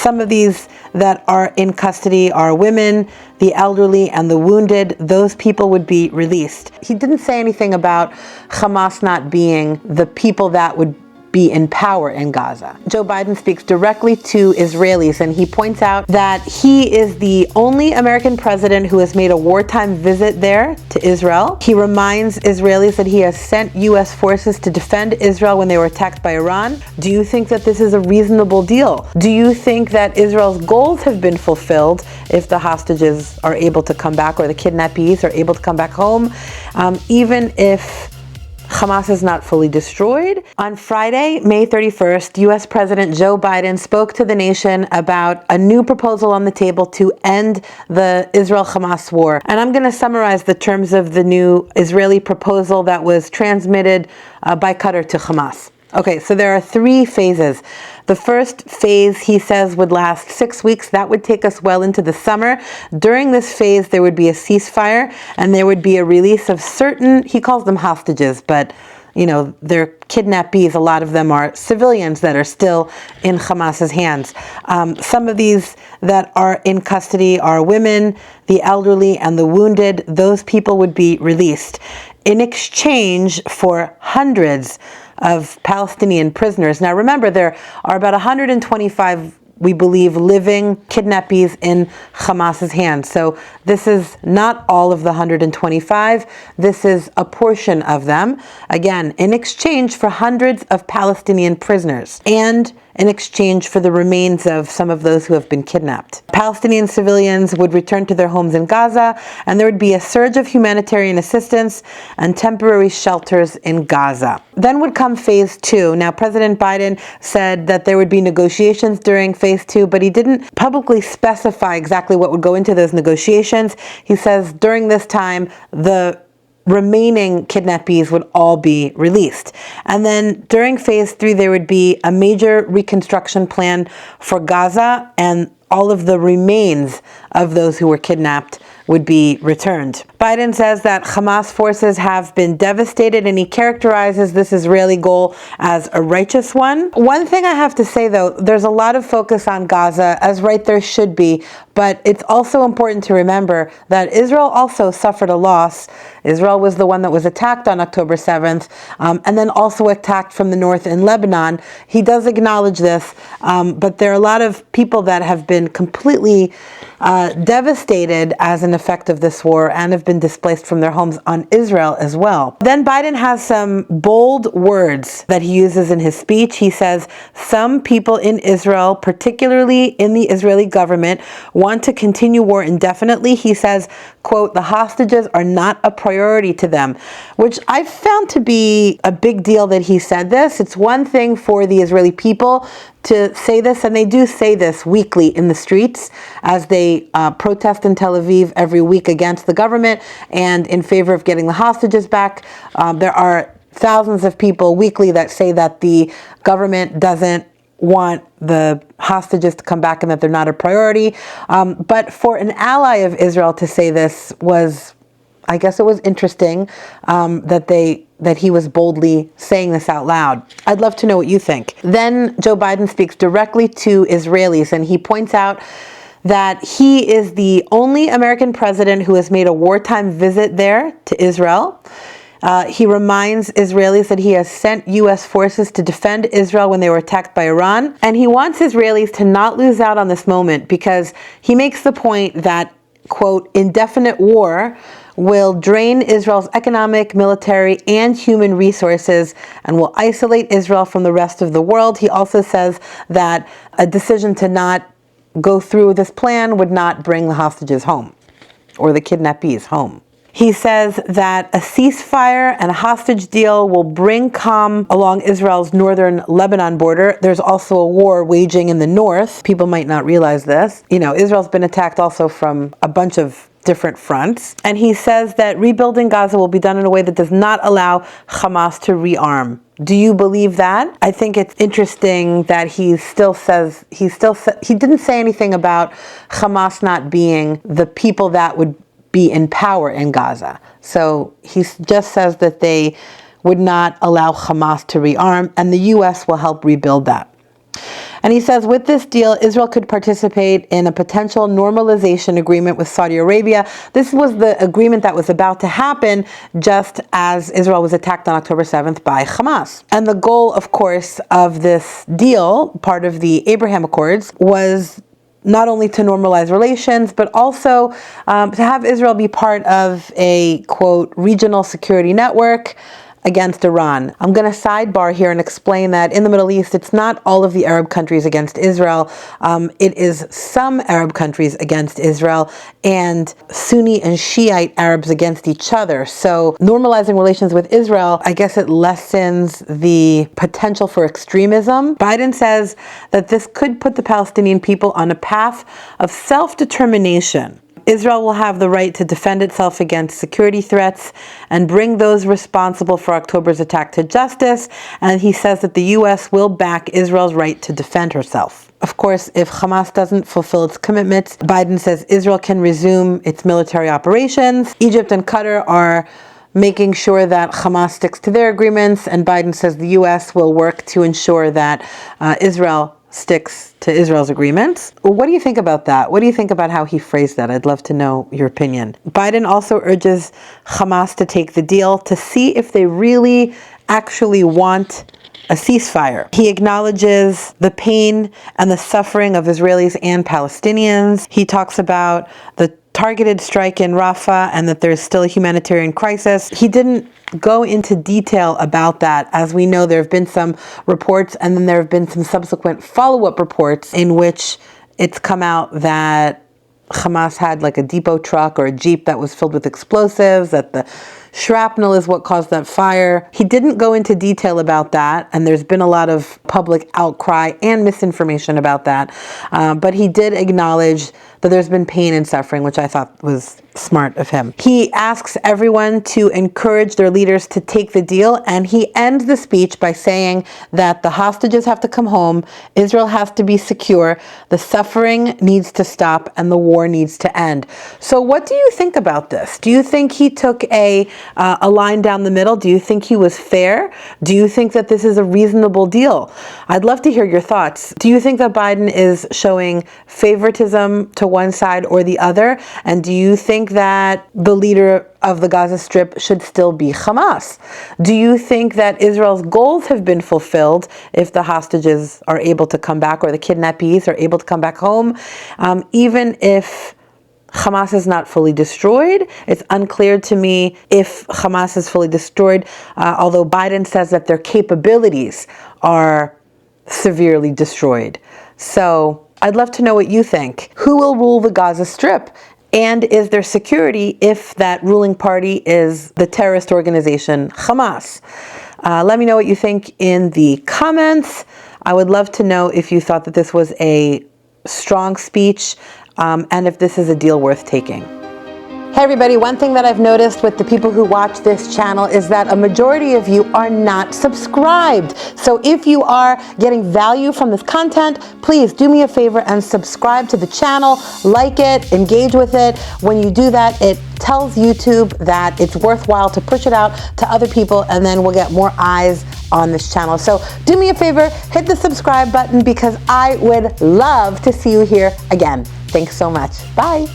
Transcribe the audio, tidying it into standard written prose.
Some of these that are in custody are women, the elderly, and the wounded. Those people would be released. He didn't say anything about Hamas not being the people that would be in power in Gaza. Joe Biden speaks directly to Israelis, and he points out that he is the only American president who has made a wartime visit there to Israel. He reminds Israelis that he has sent U.S. forces to defend Israel when they were attacked by Iran. Do you think that this is a reasonable deal? Do you think that Israel's goals have been fulfilled if the hostages are able to come back, or the kidnappees are able to come back home, even if Hamas is not fully destroyed? On Friday, May 31st, U.S. President Joe Biden spoke to the nation about a new proposal on the table to end the Israel-Hamas war. And I'm going to summarize the terms of the new Israeli proposal that was transmitted by Qatar to Hamas. Okay, so there are 3 phases. The first phase, he says, would last 6 weeks. That would take us well into the summer. During this phase, there would be a ceasefire, and there would be a release of certain, he calls them hostages, but they're kidnappees. A lot of them are civilians that are still in Hamas's hands. Some of these that are in custody are women, the elderly, and the wounded. Those people would be released in exchange for hundreds of Palestinian prisoners. Now remember, there are about 125, we believe, living kidnappees in Hamas's hands. So this is not all of the 125. This is a portion of them. Again, in exchange for hundreds of Palestinian prisoners, and in exchange for the remains of some of those who have been kidnapped. Palestinian civilians would return to their homes in Gaza, and there would be a surge of humanitarian assistance and temporary shelters in Gaza. Then would come phase 2. Now, President Biden said that there would be negotiations during phase 2, but he didn't publicly specify exactly what would go into those negotiations. He says during this time, the remaining kidnappees would all be released. And then during phase 3, there would be a major reconstruction plan for Gaza, and all of the remains of those who were kidnapped would be returned. Biden says that Hamas forces have been devastated, and he characterizes this Israeli goal as a righteous one. One thing I have to say, though, there's a lot of focus on Gaza, as right there should be, but it's also important to remember that Israel also suffered a loss. Israel was the one that was attacked on October 7th, and then also attacked from the north in Lebanon. He does acknowledge this, but there are a lot of people that have been completely devastated as an effect of this war and have been displaced from their homes on Israel as well. Then Biden has some bold words that he uses in his speech. He says, some people in Israel, particularly in the Israeli government, want to continue war indefinitely. He says, quote, the hostages are not a priority to them, which I found to be a big deal that he said this. It's one thing for the Israeli people to say this, and they do say this weekly in the streets as they protest in Tel Aviv every week against the government and in favor of getting the hostages back. There are thousands of people weekly that say that the government doesn't want the hostages to come back and that they're not a priority. But for an ally of Israel to say this was, I guess it was interesting that he was boldly saying this out loud. I'd love to know what you think. Then Joe Biden speaks directly to Israelis, and he points out that he is the only American president who has made a wartime visit there to Israel. He reminds Israelis that he has sent U.S. forces to defend Israel when they were attacked by Iran. And he wants Israelis to not lose out on this moment, because he makes the point that, quote, indefinite war will drain Israel's economic, military, and human resources and will isolate Israel from the rest of the world. He also says that a decision to not go through with this plan would not bring the hostages home, or the kidnappees home. He says that a ceasefire and a hostage deal will bring calm along Israel's northern Lebanon border. There's also a war waging in the north. People might not realize this. Israel's been attacked also from a bunch of different fronts. And he says that rebuilding Gaza will be done in a way that does not allow Hamas to rearm. Do you believe that? I think it's interesting that he didn't say anything about Hamas not being the people that would be in power in Gaza. So he just says that they would not allow Hamas to rearm, and the U.S. will help rebuild that. And he says, with this deal, Israel could participate in a potential normalization agreement with Saudi Arabia. This was the agreement that was about to happen just as Israel was attacked on October 7th by Hamas. And the goal, of course, of this deal, part of the Abraham Accords, was not only to normalize relations, but also to have Israel be part of a, quote, regional security network against Iran. I'm going to sidebar here and explain that in the Middle East, it's not all of the Arab countries against Israel. It is some Arab countries against Israel and Sunni and Shiite Arabs against each other. So normalizing relations with Israel, I guess it lessens the potential for extremism. Biden says that this could put the Palestinian people on a path of self-determination. Israel will have the right to defend itself against security threats and bring those responsible for October's attack to justice. And he says that the U.S. will back Israel's right to defend herself. Of course, if Hamas doesn't fulfill its commitments, Biden says Israel can resume its military operations. Egypt and Qatar are making sure that Hamas sticks to their agreements, and Biden says the U.S. will work to ensure that Israel sticks to Israel's agreements. What do you think about that? What do you think about how he phrased that? I'd love to know your opinion. Biden also urges Hamas to take the deal to see if they really actually want a ceasefire. He acknowledges the pain and the suffering of Israelis and Palestinians. He talks about the targeted strike in Rafah and that there's still a humanitarian crisis. He didn't go into detail about that. As we know, there have been some reports, and then there have been some subsequent follow-up reports in which it's come out that Hamas had like a depot truck or a jeep that was filled with explosives, that the shrapnel is what caused that fire. He didn't go into detail about that, and there's been a lot of public outcry and misinformation about that. But he did acknowledge that there's been pain and suffering, which I thought was smart of him. He asks everyone to encourage their leaders to take the deal, and he ends the speech by saying that the hostages have to come home, Israel has to be secure, the suffering needs to stop, and the war needs to end. So what do you think about this? Do you think he took a line down the middle? Do you think he was fair? Do you think that this is a reasonable deal? I'd love to hear your thoughts. Do you think that Biden is showing favoritism to one side or the other? And do you think that the leader of the Gaza Strip should still be Hamas? Do you think that Israel's goals have been fulfilled if the hostages are able to come back, or the kidnappees are able to come back home, even if Hamas is not fully destroyed? It's unclear to me if Hamas is fully destroyed, although Biden says that their capabilities are severely destroyed. So I'd love to know what you think. Who will rule the Gaza Strip? And is there security if that ruling party is the terrorist organization Hamas? Let me know what you think in the comments. I would love to know if you thought that this was a strong speech, and if this is a deal worth taking. Hey everybody, one thing that I've noticed with the people who watch this channel is that a majority of you are not subscribed. So if you are getting value from this content, please do me a favor and subscribe to the channel, like it, engage with it. When you do that, it tells YouTube that it's worthwhile to push it out to other people, and then we'll get more eyes on this channel. So do me a favor, hit the subscribe button, because I would love to see you here again. Thanks so much. Bye.